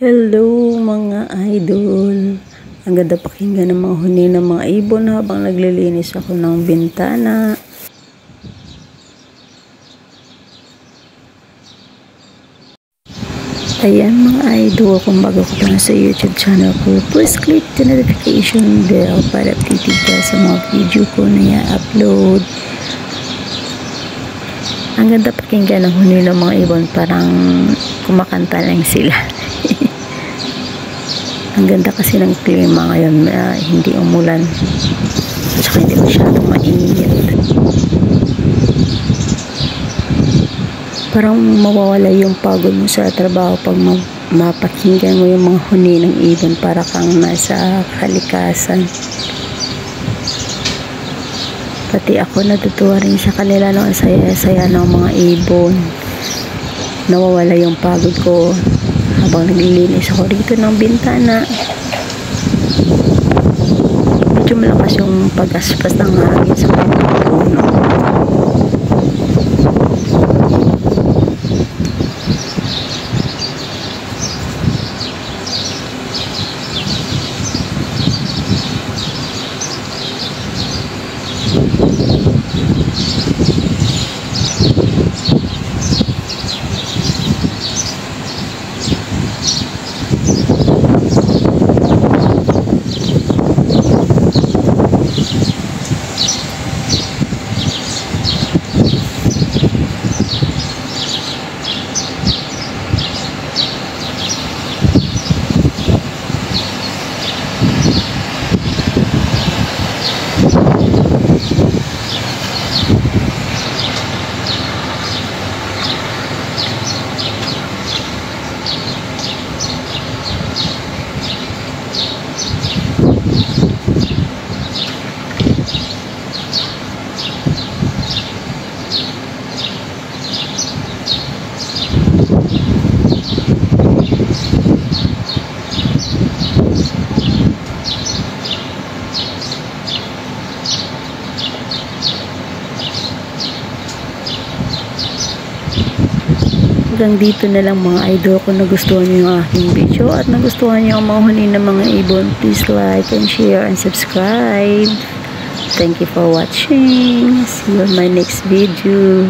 Hello mga idol. Ang ganda pakinggan ng mga huni ng mga ibon habang naglilinis ako ng bintana. Ayan mga idol, kung bago ko lang sa YouTube channel ko, please click the notification bell para updated ka sa mga video ko na i-upload. Ang ganda pakinggan ng huni ng mga ibon, parang kumakanta lang sila. Ang ganda kasi ng klima ngayon, hindi umulan at saka hindi masyadong mainit. Parang mawawala yung pagod mo sa trabaho pag mapakinggan mo yung mga huni ng ibon, para kang nasa kalikasan. Pati ako natutuwa rin sa kanila, no? Ang saya-saya ng mga ibon. Nawawala yung pagod ko habang naglilinis ako dito ng bintana. Medyo malakas yung pag-aspas ng hangin sa puno. Hanggang dito na lang mga idol. Kung nagustuhan niyo yung aking video at nagustuhan niyo ang mga huni ng mga ibon, please like and share and subscribe. Thank you for watching. See you on my next video.